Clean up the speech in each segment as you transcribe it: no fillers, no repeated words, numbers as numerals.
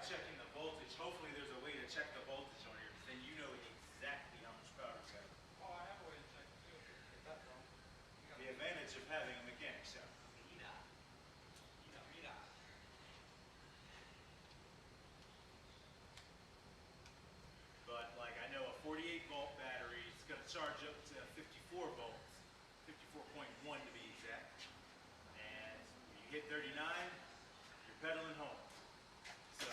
checking the voltage. Hopefully there's a way to check the voltage on here, because then you know exactly how much power you got. Oh, I have a way to check it too. Get that wrong. The advantage of having a mechanic shop. Mira. Mira, mira. But like I know a 48 volt battery is going to charge up to 54 volts, 54.1 to be exact. And when you hit 39, you're pedaling home. So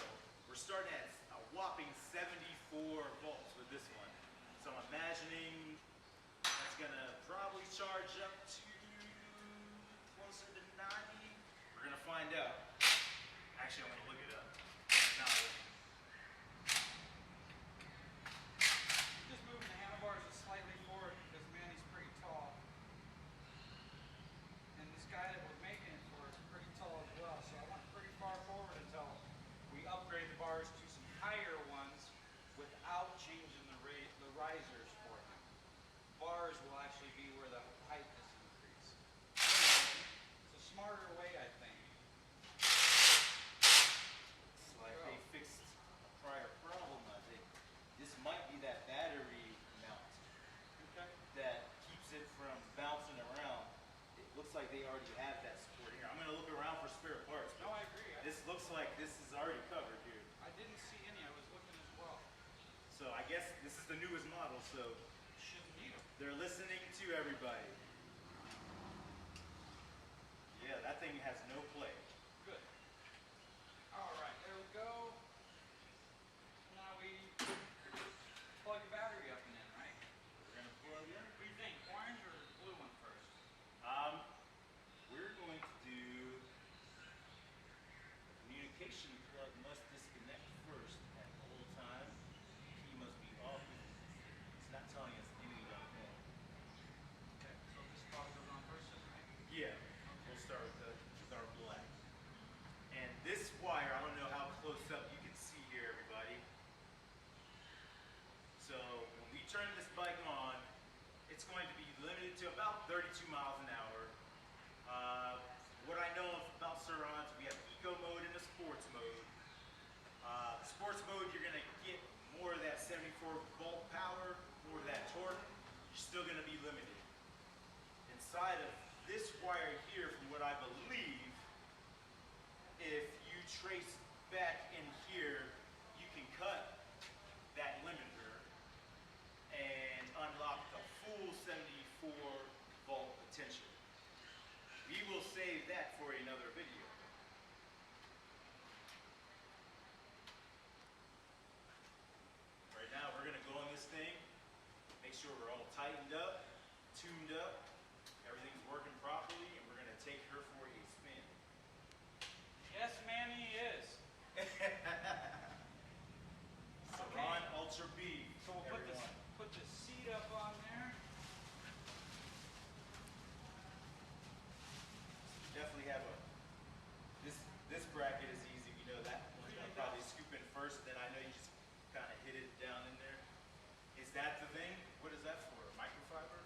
we're starting at a whopping 74 volts with this one. So I'm imagining that's going to probably charge up to closer to 90. We're going to find out. Actually, I'm going to look it up. Now, Just moving the handlebars just slightly forward because Manny's pretty tall. And this guy that we're making it for is pretty tall as well. So I want pretty far forward until we upgrade the bars to some higher ones without changing the risers for him. Bars will actually be where the height is increased. It's a smarter way, I think. It's like they fixed a prior problem, I think. This might be that battery mount that keeps it from bouncing around. It looks like they already have that support here. I'm going to look around for spare parts. No, I agree. This looks like this is already covered here. I didn't see any. I was looking as well. So I guess this is the newest model, so Shouldn't need them. they're listening to everybody. Yeah, that thing has no play. Good. All right, there we go. Now we plug the battery up and in, right? We're going to plug in. What do you think? Orange or blue one first? We're going to do the communication plug must disconnect first at all time. Key must be off. It's not telling us anything about that. Okay, so this plug goes on first, right? Yeah, we'll start with our black. And this wire, I don't know how close up you can see here, everybody. So when we turn this bike on, it's going to be limited to about 32 miles an hour. What I know about Sur-Ron, we have eco mode and a sports mode. The sports mode, you're going to get more of that 74 volt power, more of that torque. You're still going to be limited. Inside of this wire here, from what I believe, if you trace back in here, you can cut that limiter and unlock the full 74 volt potential. We will save that for another video. Right now, we're going to go on this thing, make sure we're all tightened up, tuned up, everything's working properly, and we're going to take her for a spin. Yes, Manny is. Sur-Ron Ultra B. So we'll put the seat up on there. Definitely have this bracket is easy. We know that one's gonna probably scoop in first. Then I know you just kind of hit it down in there. Is that the thing? What is that for? Microfiber?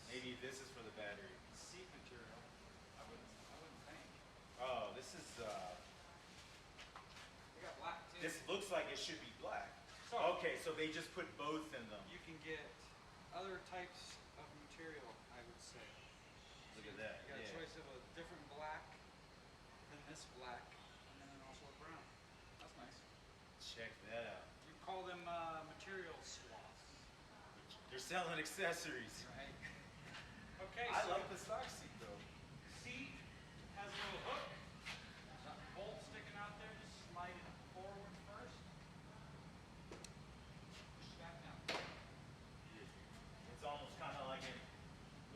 Maybe this is for the battery. Seat material. I wouldn't think. Oh, this is. They got black too. This looks like it should be black. So Okay, so they just put both in them. you can get other types of material, I would say. Look at that. You got a Yeah. choice of a different black than this black, and then also a brown. That's nice. Check that out. You call them material swaths, They're selling accessories. right? Okay, I so like the stock seat though. seat has a little hook. There's a bolt sticking out there. Just slide it forward first. Push it back down. It's almost kind of like in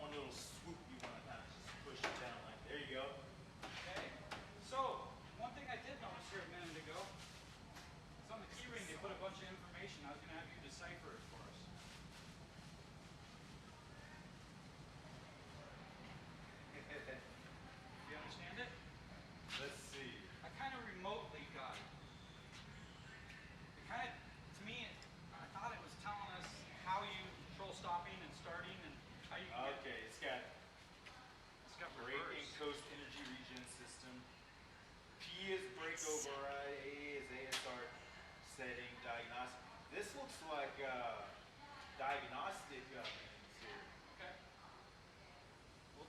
one little swoop. You want to kind of just push it down like there you go. Okay. So one thing I did notice here a minute ago is on the key ring they put a bunch of information. I was going to have you decipher it for us. This looks like diagnostic means here. Okay. Well,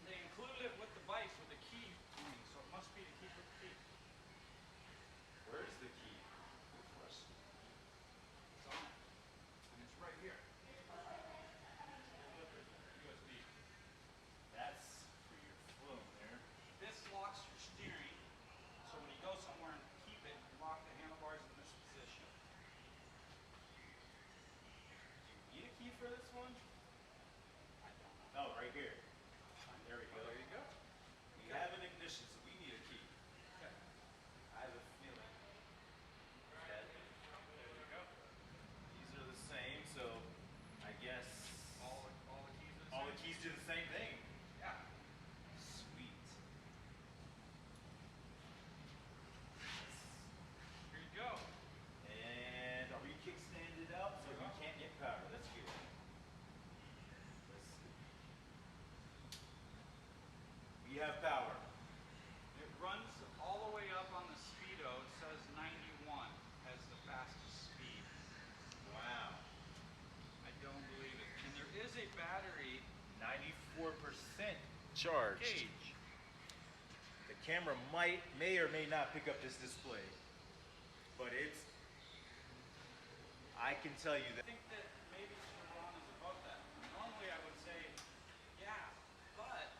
they included it with the vice with a key ring, so it must be to keep with the key. Where's the key? Good question. It's on it. And it's right here. USB. That's for your phone there. This locks your steering, so when you go somewhere and keep it, you lock the handlebars in this position. Do you need a key for this one? I don't know. Oh, right here. There we go. There you go. We have an ignition, so we need a key. Okay. I have a feeling that There you go. these are the same, so I guess All the keys are the all same? the keys do the same thing. Yeah. Sweet. Here you go. And are we kickstanded up so we can't get power? That's good. Let's see. We have power. It runs all the way up on the speedo. It says 91 as the fastest speed. Wow. I don't believe it. And there is a battery 94% charged. gauge. The camera may or may not pick up this display, but I can tell you I that. think that maybe Chevron is above that. Normally I would say, yeah, but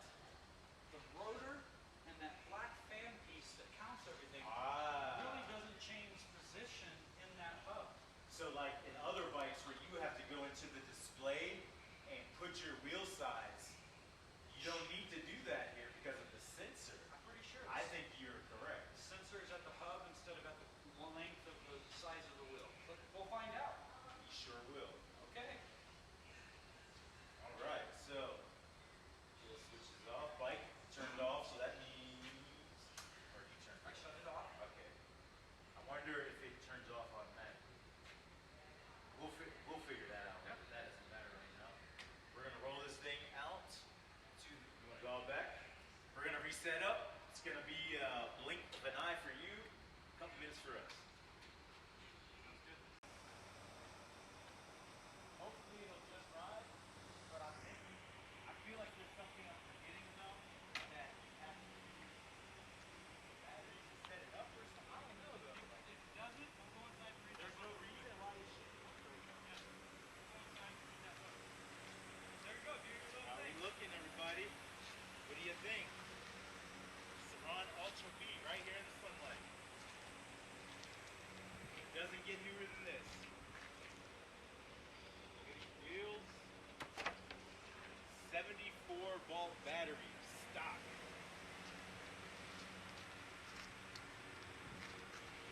the rotor and that black fan piece that counts everything really doesn't change position in that hub. So like in other bikes where you have to go into the display and put your wheel size, you don't need to do that here because of the sensor. I'm pretty sure I think you're correct. the sensor is at the hub instead of at the length of the size of the wheel. But we'll find out. We sure will. Okay. All right, so wheel switches off, bike turned off, so that means, or you turned I it shut it off. off. Okay. I wonder if it turns off automatically. We'll figure that out. Yep. That doesn't matter right now. We're gonna roll this thing out to, you wanna go all back? We're gonna reset up. It's gonna be a blink of an eye for you, a couple minutes for us. Sounds good. Hopefully it'll just ride, but I feel like there's something I'm forgetting though, that you have to do batteries to set it up or something. I don't know though. It doesn't. We'll go inside and read There's no reason why it should. There you go. Do your little How are we looking, everybody? What do you think? Saran Ultra B right here in the sunlight. It doesn't get newer than this. Look at these wheels. 74-volt battery, stock.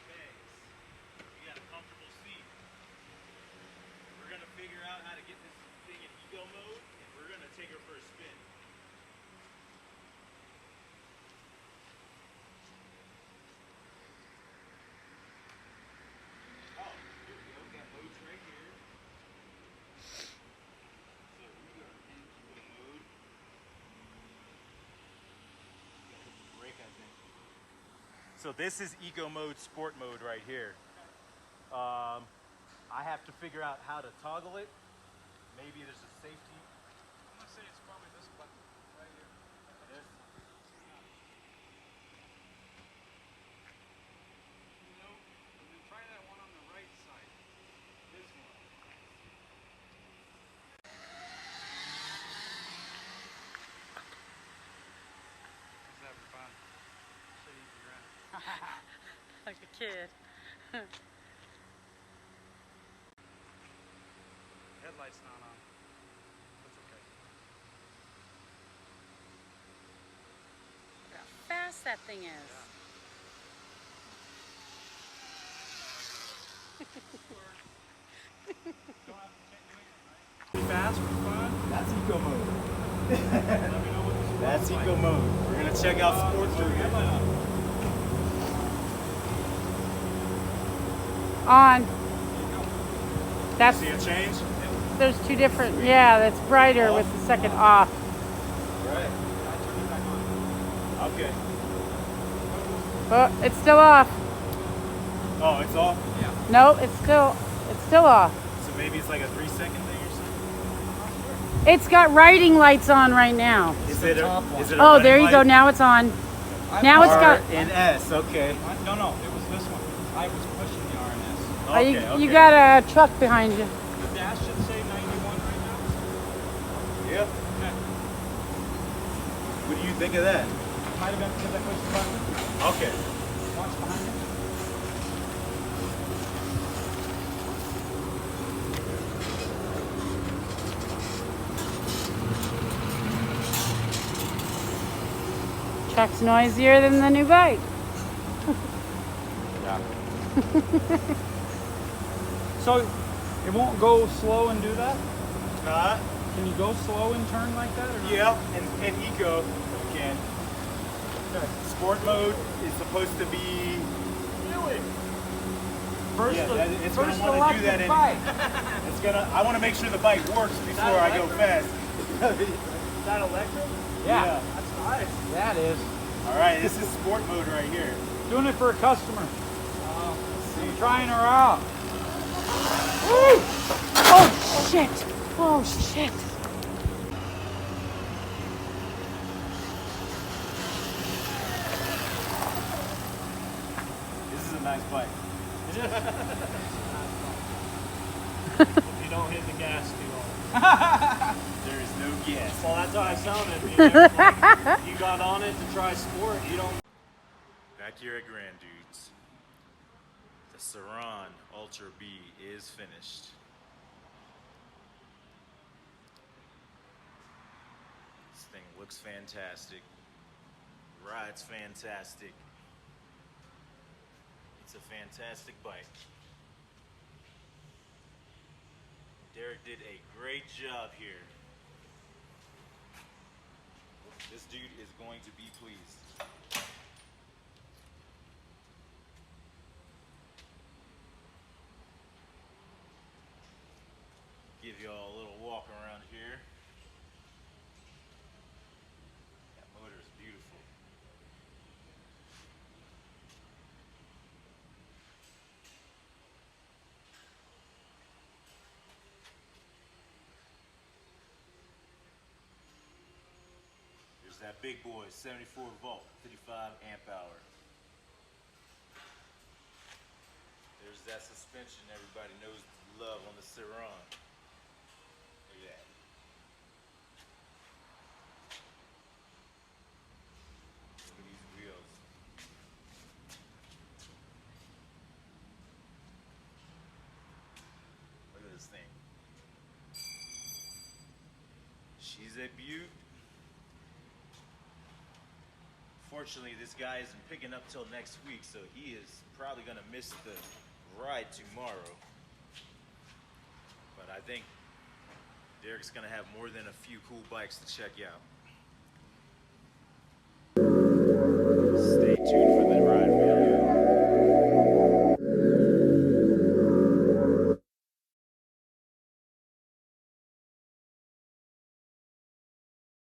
Thanks. We got a comfortable seat. We're gonna figure out how to get this thing in eco mode, and we're gonna take her for a spin. Oh, here we go. Got modes right here. So we are in eco mode. Gotta hit the brake, I think. So this is eco mode, sport mode right here. I have to figure out how to toggle it. Maybe there's a safety. I'm gonna say it's probably this button right here. This. Nope. And then try that one on the right side. This one. Just having fun. Show you the run. Like a kid. Headlight's not on. That's okay. Look how fast that thing is. Fast for fun. That's eco mode. Let me know what this That's looks eco like. mode. We're gonna check out sport mode. On. That's, See a change? there's two different, yeah, that's brighter with the second off. Right. Okay. Oh, it's still off. Oh, it's off? No, it's still off. So maybe it's like a 3-second thing or something? It's got riding lights on right now. Is it a top one. is it a Oh, running there you go. light? Now it's on. Now it's got. RNS, okay. No, no, it was this one. I was pushing the RNS. Okay, You okay. got a truck behind you. The dash should say 91 right now. Yep. Okay. What do you think of that? Might have been because I pushed the button. Okay. Watch behind it. Truck's noisier than the new bike. Yeah. So it won't go slow and do that? Can you go slow and turn like that? Or not? Yeah, and eco you can. Sport mode is supposed to be. First, Yeah, it's first gonna want to do that. electric bike. It's gonna. I want to make sure the bike works before I go fast. Is that electric? Yeah. That's nice. That is. All right, this is sport mode right here. Doing it for a customer. I'm trying her out. Woo! Oh shit! Oh shit! This is a nice bike. You don't hit the gas too hard. There is no gas. Well, that's how I sounded. You know, like, you got on it to try sport. You don't. Back here at Grand Dudes, the Saran Ultra B is finished. This thing looks fantastic, rides fantastic. It's a fantastic bike. Derek did a great job here. This dude is going to be pleased. Give y'all a little walk around here. That motor is beautiful. There's that big boy, 74 volt, 55 amp hour. There's that suspension everybody knows to love on the Saran. Look at that. Look at these wheels. Look at this thing. She's a beaut. Fortunately, this guy isn't picking up till next week, so he is probably gonna miss the ride tomorrow. But I think Derek's gonna have more than a few cool bikes to check out.